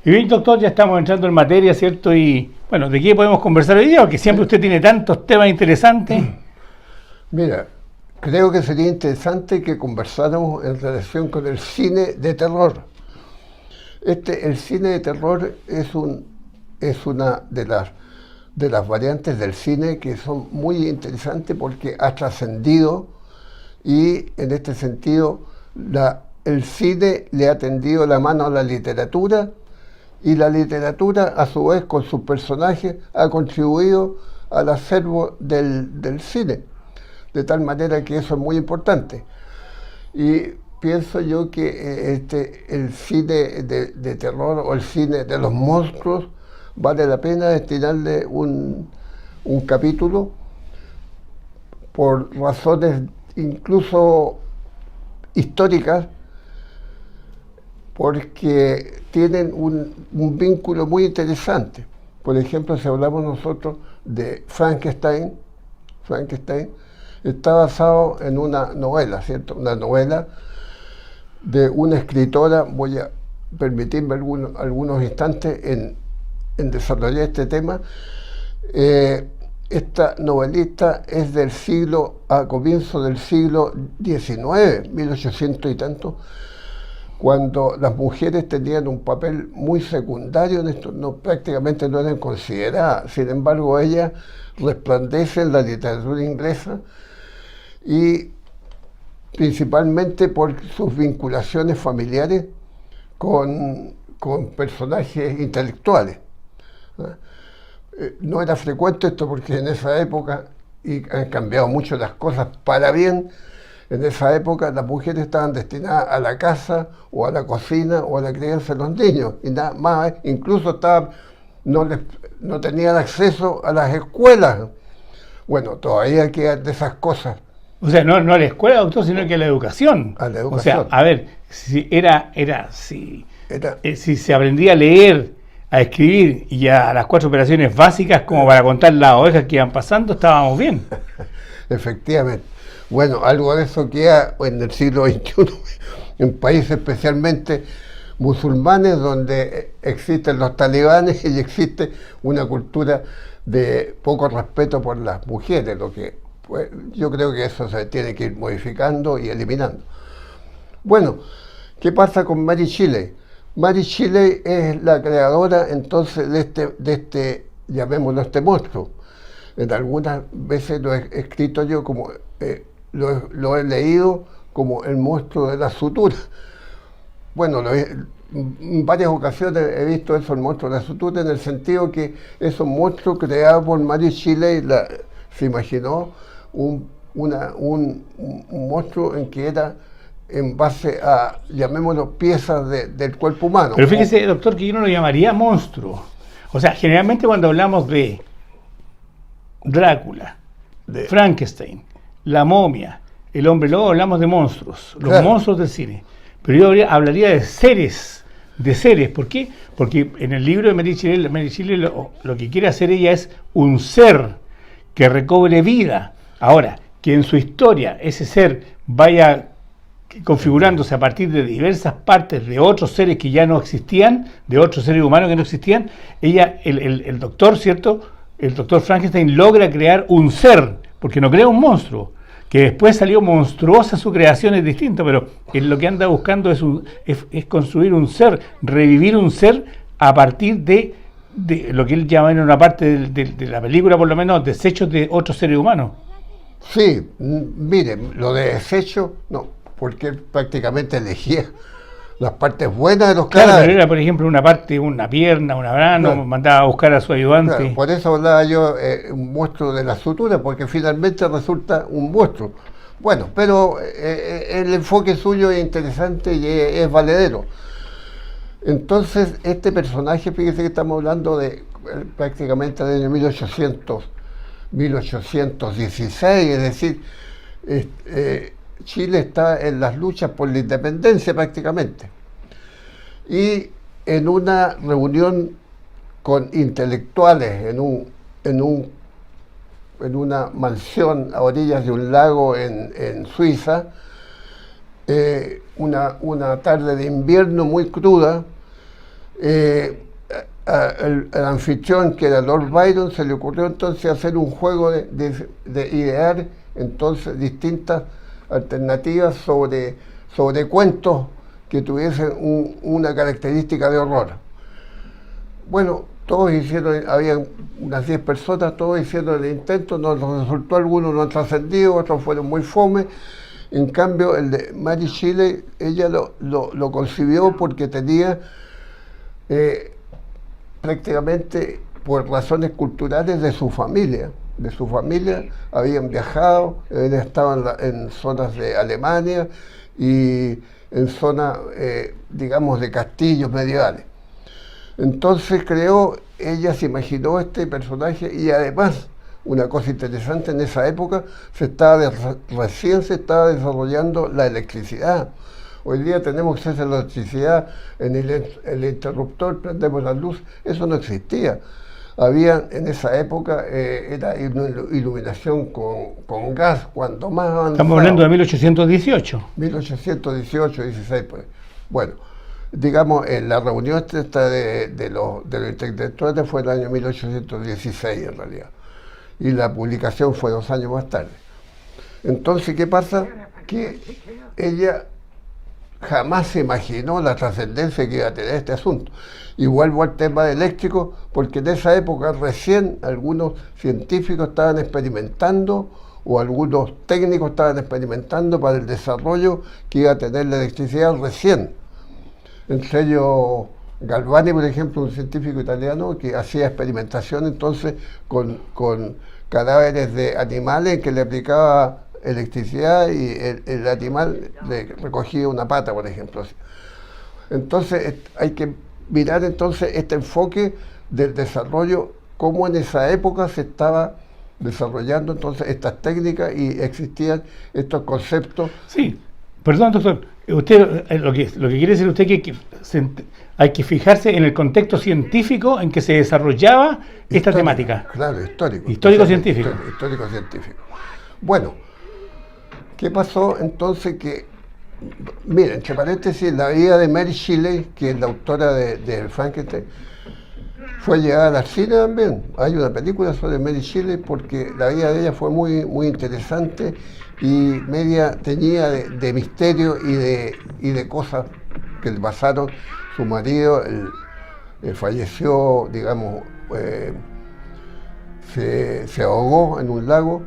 Y bien, doctor, ya estamos entrando en materia, ¿cierto? Y bueno, ¿de qué podemos conversar hoy día? Porque siempre usted tiene tantos temas interesantes. Mira, creo que sería interesante que conversáramos en relación con el cine de terror. El cine de terror es una de las variantes del cine que son muy interesantes porque ha trascendido y en este sentido el cine le ha tendido la mano a la literatura y la literatura a su vez con sus personajes ha contribuido al acervo del cine, de tal manera que eso es muy importante. Y pienso yo que el cine de terror o el cine de los monstruos vale la pena destinarle un capítulo por razones incluso históricas, porque tienen un vínculo muy interesante. Por ejemplo, si hablamos nosotros de Frankenstein está basado en una novela, ¿cierto? Una novela de una escritora. Voy a permitirme algunos instantes en desarrollar este tema. Esta novelista es a comienzos del siglo XIX, 1800 y tanto, cuando las mujeres tenían un papel muy secundario en esto, prácticamente no eran consideradas. Sin embargo, ella resplandece en la literatura inglesa y principalmente por sus vinculaciones familiares con personajes intelectuales. No era frecuente esto porque en esa época, y han cambiado mucho las cosas para bien, en esa época las mujeres estaban destinadas a la casa o a la cocina o a la crianza de los niños y nada más, incluso no tenían acceso a las escuelas. Bueno, todavía quedan de esas cosas. O sea, no a la escuela, doctor, sino que a la educación. A la educación. O sea, a ver, si se aprendía a leer, a escribir y a las 4 operaciones básicas como para contar las ovejas que iban pasando, estábamos bien. Efectivamente. Bueno, algo de eso queda en el siglo XXI, en países especialmente musulmanes donde existen los talibanes y existe una cultura de poco respeto por las mujeres, lo que pues, yo creo que eso se tiene que ir modificando y eliminando. Bueno, ¿qué pasa con Mary Shelley? Mary Shelley es la creadora entonces de llamémoslo este monstruo. En algunas veces lo he escrito yo como, lo he leído como el monstruo de la sutura. Bueno, en varias ocasiones he visto eso, el monstruo de la sutura, en el sentido que es un monstruo creado por Mary Shelley, se imaginó un monstruo en que era en base a, llamémoslo, piezas del cuerpo humano. Pero fíjese, doctor, que yo no lo llamaría monstruo. O sea, generalmente cuando hablamos de Drácula, de Frankenstein, la momia, el hombre lobo, hablamos de monstruos, los monstruos del cine. Pero yo hablaría de seres. ¿Por qué? Porque en el libro de Mary Shelley lo que quiere hacer ella es un ser que recobre vida. Ahora, que en su historia ese ser vaya configurándose a partir de diversas partes de otros seres que ya no existían, de otros seres humanos que no existían, el doctor, ¿cierto? El doctor Frankenstein logra crear un ser, porque no crea un monstruo, que después salió monstruosa su creación, es distinto, pero lo que anda buscando es construir un ser, revivir un ser a partir de lo que él llama en una parte de la película, por lo menos, desechos de otros seres humanos. Sí, mire, lo de desechos, no, porque él prácticamente elegía las partes buenas de los cadáveres. Claro, pero era, por ejemplo, una parte, una pierna, una brano, claro. Mandaba a buscar a su ayudante. Claro, por eso hablaba yo un monstruo de la sutura, porque finalmente resulta un monstruo. Bueno, pero el enfoque suyo es interesante y es valedero. Entonces, este personaje, fíjese que estamos hablando de prácticamente del año 1816, es decir, Chile está en las luchas por la independencia prácticamente. Y en una reunión con intelectuales en una mansión a orillas de un lago en Suiza, una tarde de invierno muy cruda, El anfitrión, que era Lord Byron, se le ocurrió entonces hacer un juego de idear entonces distintas alternativas sobre cuentos que tuviesen una característica de horror. Bueno, todos hicieron, había unas 10 personas, todos hicieron el intento, nos resultó, algunos no han trascendido, otros fueron muy fome. En cambio, el de Mary Shelley, ella lo concibió porque tenía prácticamente por razones culturales de su familia. De su familia habían viajado, habían estado en zonas de Alemania y en zonas, digamos, de castillos medievales. Entonces ella se imaginó este personaje y además, una cosa interesante, en esa época recién se estaba desarrollando la electricidad. Hoy día tenemos acceso a la electricidad en el interruptor, prendemos la luz, eso no existía. Había en esa época, era iluminación con gas, cuando más avanzado. Estamos hablando de 1818. 1818, 16, pues. Bueno, digamos, la reunión esta de los intelectuales fue el año 1816 en realidad. Y la publicación fue 2 años más tarde. Entonces, ¿qué pasa? Que ella jamás se imaginó la trascendencia que iba a tener este asunto. Y vuelvo al tema eléctrico, porque en esa época recién algunos científicos estaban experimentando, o algunos técnicos estaban experimentando para el desarrollo que iba a tener la electricidad recién. Entre ellos Galvani, por ejemplo, un científico italiano que hacía experimentación entonces con cadáveres de animales que le aplicaba electricidad y el animal le recogía una pata, por ejemplo. Entonces hay que mirar entonces este enfoque del desarrollo, cómo en esa época se estaba desarrollando entonces estas técnicas y existían estos conceptos. Sí, perdón, doctor, usted lo que quiere decir usted que hay que fijarse en el contexto científico en que se desarrollaba esta temática. Claro, histórico. Histórico-científico. Histórico-científico. Bueno, ¿qué pasó entonces? Que, miren, entre paréntesis, la vida de Mary Shelley, que es la autora de Frankenstein, fue llevada al cine también. Hay una película sobre Mary Shelley porque la vida de ella fue muy, muy interesante y media teñida de misterio y de cosas que le pasaron. Su marido falleció, digamos, se ahogó en un lago.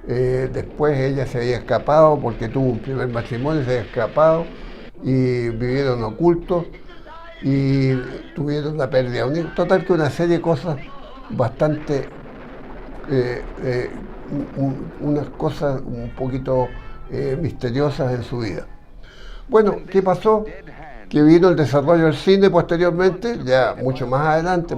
Después ella se había escapado porque tuvo un primer matrimonio, se había escapado y vivieron ocultos y tuvieron la pérdida. Total que una serie de cosas bastante, unas cosas un poquito misteriosas en su vida. Bueno, ¿qué pasó? Que vino el desarrollo del cine posteriormente, ya mucho más adelante,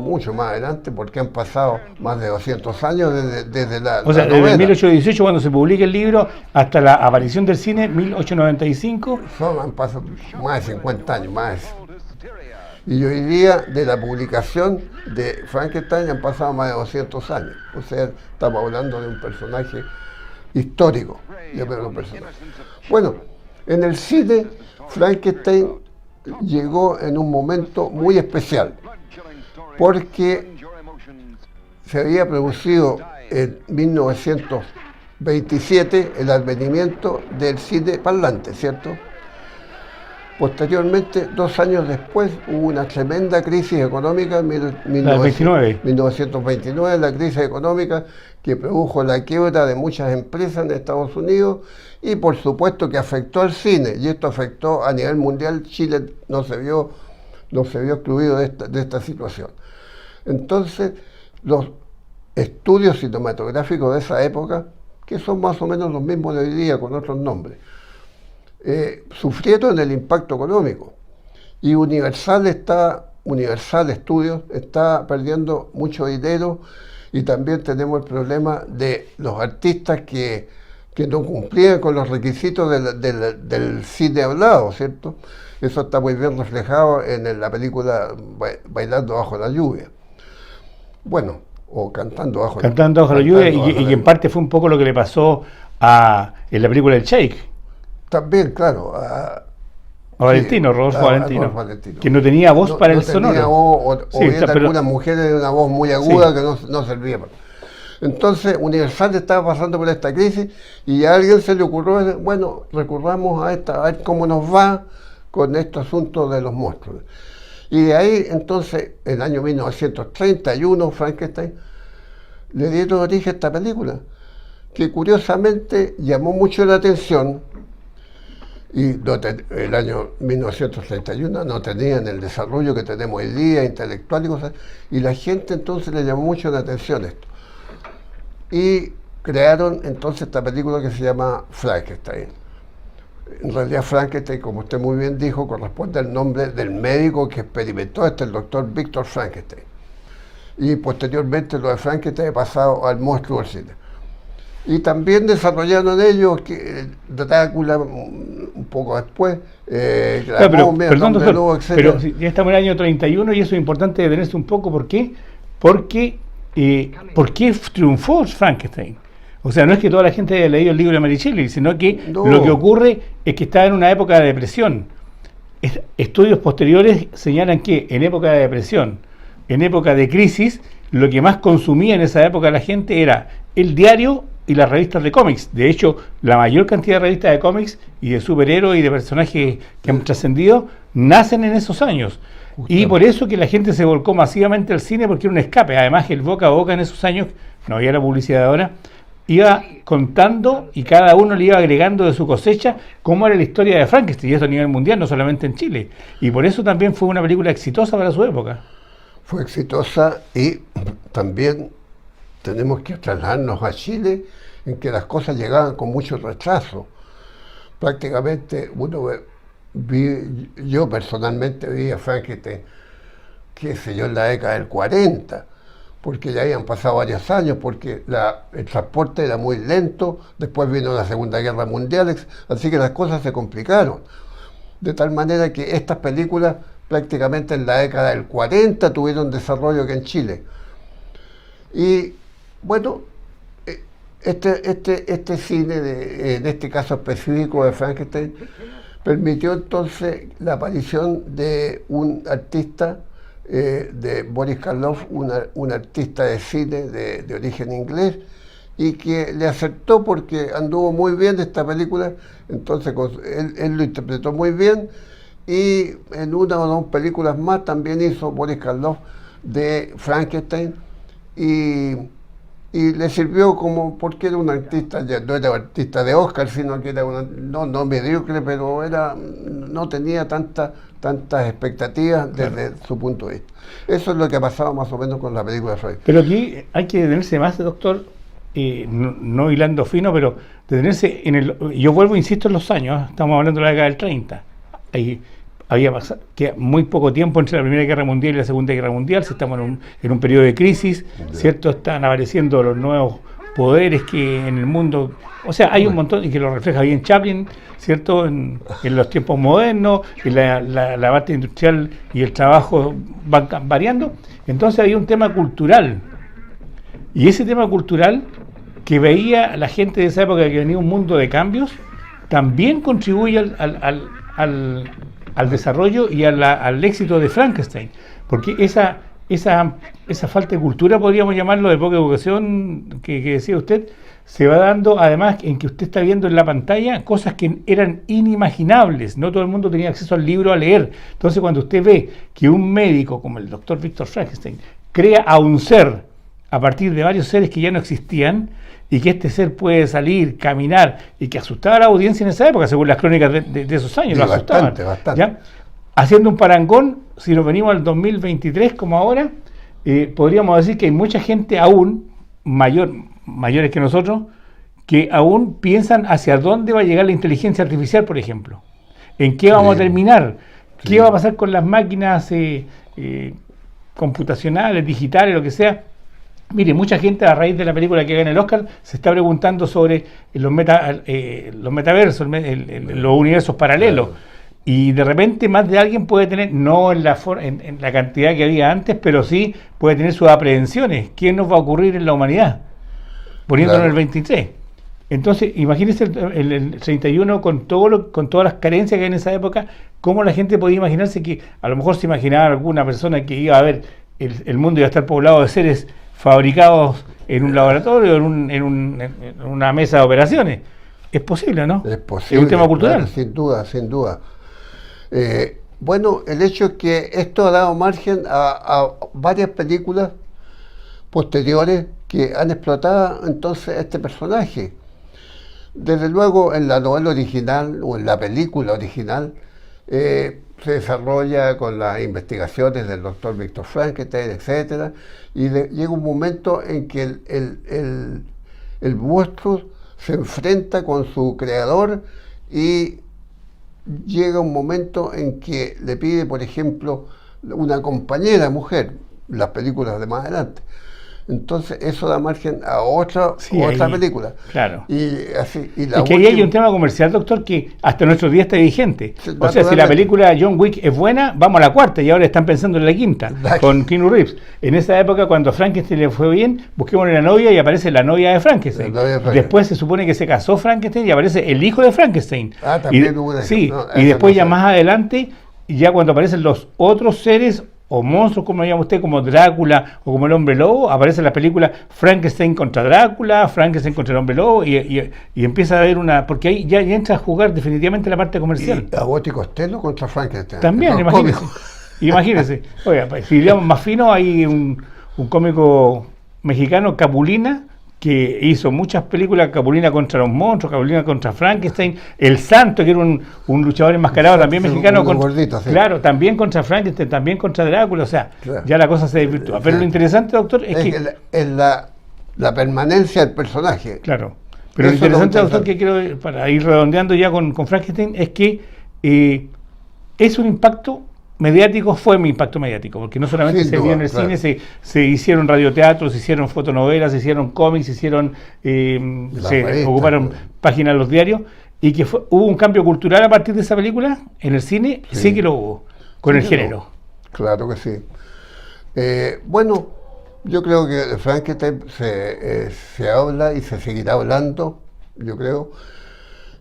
porque han pasado más de 200 años desde la O sea, desde 1818, cuando se publica el libro, hasta la aparición del cine, 1895. Han pasado más de 50 años, más. Y hoy día, de la publicación de Frankenstein, han pasado más de 200 años. O sea, estamos hablando de un personaje histórico. Bueno, en el cine, Frankenstein llegó en un momento muy especial, porque se había producido en 1927 el advenimiento del cine parlante, ¿cierto? Posteriormente, 2 años después, hubo una tremenda crisis económica en 1929, la crisis económica que produjo la quiebra de muchas empresas en Estados Unidos y por supuesto que afectó al cine, y esto afectó a nivel mundial. Chile no se vio excluido de esta situación. Entonces, los estudios cinematográficos de esa época, que son más o menos los mismos de hoy día con otros nombres, sufrieron el impacto económico, y Universal Studios está perdiendo mucho dinero, y también tenemos el problema de los artistas que no cumplían con los requisitos del cine hablado, ¿cierto? Eso está muy bien reflejado en la película Bailando bajo la lluvia. Bueno, o Cantando bajo la lluvia, y en parte fue un poco lo que le pasó en la película El Sheik. También, claro, Valentino, Rodolfo Valentino, Rodolfo Valentino, que no tenía voz para el tenía sonoro. Voz, o Sí, bien algunas mujeres de una voz muy aguda que no servía para. Entonces Universal estaba pasando por esta crisis y a alguien se le ocurrió, bueno, recurramos a ver cómo nos va con este asunto de los monstruos. Y de ahí entonces, en el año 1931, Frankenstein le dieron origen a esta película, que curiosamente llamó mucho la atención. Y el año 1931 no tenían el desarrollo que tenemos hoy día, intelectual y cosas, y la gente entonces le llamó mucho la atención esto. Y crearon entonces esta película que se llama Frankenstein. En realidad Frankenstein, como usted muy bien dijo, corresponde al nombre del médico que experimentó el doctor Victor Frankenstein. Y posteriormente lo de Frankenstein ha pasado al monstruo del cine. Y también desarrollaron ellos Drácula un poco después, perdón, doctor, pero ya estamos en el año 31 y eso es importante detenerse un poco. ¿Por qué? ¿Por qué triunfó Frankenstein? O sea, no es que toda la gente haya leído el libro de Mary Shelley, sino que lo que ocurre es que estaba en una época de depresión. Estudios posteriores señalan que en época de depresión, en época de crisis, lo que más consumía en esa época la gente era el diario y las revistas de cómics. De hecho, la mayor cantidad de revistas de cómics y de superhéroes y de personajes que han trascendido nacen en esos años. Y por eso que la gente se volcó masivamente al cine, porque era un escape. Además, el boca a boca en esos años, no había la publicidad de ahora, iba contando y cada uno le iba agregando de su cosecha cómo era la historia de Frankenstein, y eso a nivel mundial, no solamente en Chile. Y por eso también fue una película exitosa para su época. Fue exitosa y también tenemos que trasladarnos a Chile, en que las cosas llegaban con mucho retraso. Prácticamente yo personalmente vi a Frankenstein, qué sé yo, en la década del 40, porque ya habían pasado varios años, porque el transporte era muy lento, después vino la Segunda Guerra Mundial, así que las cosas se complicaron. De tal manera que estas películas prácticamente en la década del 40 tuvieron desarrollo que en Chile. Y bueno, este cine, en este caso específico de Frankenstein, permitió entonces la aparición de un artista, de Boris Karloff, un artista de cine de origen inglés, y que le acertó porque anduvo muy bien esta película. Entonces él lo interpretó muy bien, y en una o dos películas más también hizo Boris Karloff de Frankenstein, y le sirvió como, porque era un artista, ya no era artista de Oscar, sino que era no mediocre, pero no tenía tantas expectativas desde su punto de vista. Eso es lo que ha pasado más o menos con la película de Freud. Pero aquí hay que detenerse más, doctor, no hilando fino, pero detenerse yo vuelvo, insisto, en los años, estamos hablando de la década del 30. Había pasado que muy poco tiempo entre la Primera Guerra Mundial y la Segunda Guerra Mundial, si estamos en un periodo de crisis, ¿cierto? Están apareciendo los nuevos poderes que en el mundo, o sea, hay un montón, y que lo refleja bien Chaplin, ¿cierto? En los tiempos modernos, y la parte industrial y el trabajo van variando. Entonces había un tema cultural, y ese tema cultural que veía la gente de esa época, que venía un mundo de cambios, también contribuye al desarrollo y al éxito de Frankenstein, porque esa falta de cultura, podríamos llamarlo, de poca educación que decía usted, se va dando además en que usted está viendo en la pantalla cosas que eran inimaginables. No todo el mundo tenía acceso al libro a leer. Entonces, cuando usted ve que un médico como el doctor Victor Frankenstein crea a un ser a partir de varios seres que ya no existían, y que este ser puede salir, caminar, y que asustaba a la audiencia en esa época, según las crónicas de esos años, sí, lo asustaban. Bastante. ¿Ya? Haciendo un parangón, si nos venimos al 2023 como ahora, podríamos decir que hay mucha gente aún, mayores que nosotros, que aún piensan hacia dónde va a llegar la inteligencia artificial, por ejemplo. ¿En qué vamos a terminar? ¿Qué va a pasar con las máquinas computacionales, digitales, lo que sea? Mire, mucha gente a raíz de la película que gana el Oscar se está preguntando sobre los metaversos, los universos paralelos. Y de repente más de alguien puede tener, no en la cantidad que había antes, pero sí puede tener sus aprehensiones. ¿Qué nos va a ocurrir en la humanidad? Poniéndonos en el 23. Entonces, imagínense el 31 con con todas las carencias que hay en esa época, cómo la gente podía imaginarse que a lo mejor se imaginaba alguna persona que iba a ver el mundo iba a estar poblado de seres fabricados en un laboratorio, en una mesa de operaciones. Es posible, ¿no? Es posible. Es un tema cultural. Claro, sin duda, sin duda. Bueno, el hecho es que esto ha dado margen a varias películas posteriores que han explotado entonces este personaje. Desde luego en la novela original o en la película original se desarrolla con las investigaciones del doctor Víctor Frankenstein, etcétera, y llega un momento en que el monstruo se enfrenta con su creador y llega un momento en que le pide, por ejemplo, una compañera mujer, las películas de más adelante. Entonces eso da margen a otra película. Claro. Y así, y es que ahí hay un tema comercial, doctor, que hasta nuestros días está vigente. Sí, o sea, si la película John Wick es buena, vamos a la cuarta y ahora están pensando en la quinta, con Keanu Reeves. En esa época, cuando a Frankenstein le fue bien, busquemos la novia y aparece la novia de Frankenstein. Después se supone que se casó Frankenstein y aparece el hijo de Frankenstein. También hubo una. Sí, no, y después ya más adelante, ya cuando aparecen los otros seres o monstruos, como lo llama usted, como Drácula o como el hombre lobo, aparece la película Frankenstein contra Drácula, Frankenstein contra el hombre lobo, y empieza a haber una, porque ahí ya entra a jugar definitivamente la parte comercial. Y Abbott y Costello contra Frankenstein. También, imagínese. Oiga, si digamos más fino, hay un cómico mexicano, Capulina, que hizo muchas películas, Capulina contra los monstruos, Capulina contra Frankenstein, El Santo, que era un luchador enmascarado también mexicano, gordito, sí. Claro, también contra Frankenstein, también contra Drácula, o sea, claro, ya la cosa se desvirtúa. Pero lo interesante, doctor, es que... Es la permanencia del personaje. Claro, pero lo interesante, doctor, que quiero, para ir redondeando ya con Frankenstein, es que es un impacto mediático, fue mi impacto mediático, porque no solamente se vio en el cine, se hicieron radioteatros, se hicieron fotonovelas, se hicieron cómics, se ocuparon páginas de los diarios, y que hubo un cambio cultural a partir de esa película en el cine, sí que lo hubo, con el género. Claro que sí. Bueno, yo creo que de Frankenstein se habla y se seguirá hablando, yo creo,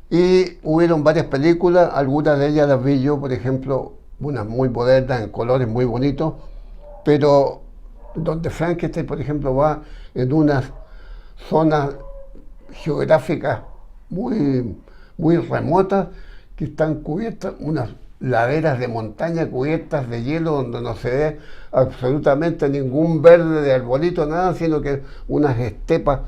y hubieron varias películas, algunas de ellas las vi yo, por ejemplo, unas muy modernas, en colores muy bonitos, pero donde Frankenstein, por ejemplo, va en unas zonas geográficas muy remotas que están cubiertas, unas laderas de montaña cubiertas de hielo donde no se ve absolutamente ningún verde de arbolito, nada, sino que unas estepas,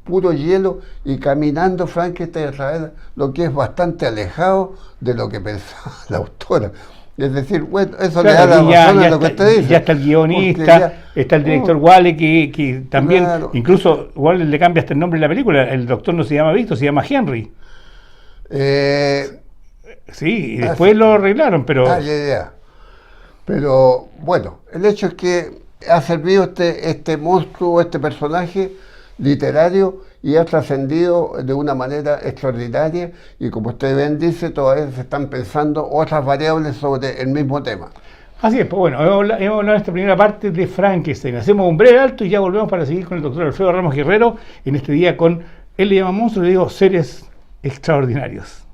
puro hielo, y caminando Frankenstein a través, lo que es bastante alejado de lo que pensaba la autora. Es decir, bueno, eso le da la razón a lo que usted dice. Ya está el guionista, está el director Wale, que también, incluso Wale le cambia hasta el nombre de la película. El doctor no se llama Víctor, se llama Henry. Sí, y después lo arreglaron, pero... Pero, bueno, el hecho es que ha servido este monstruo, este personaje literario, y ha trascendido de una manera extraordinaria, y como usted bien dice, todavía se están pensando otras variables sobre el mismo tema. Así es, pues bueno, hemos hablado en esta primera parte de Frankenstein. Hacemos un breve alto y ya volvemos para seguir con el doctor Alfredo Ramos Guerrero en este día con, él le llama monstruo, le digo seres extraordinarios.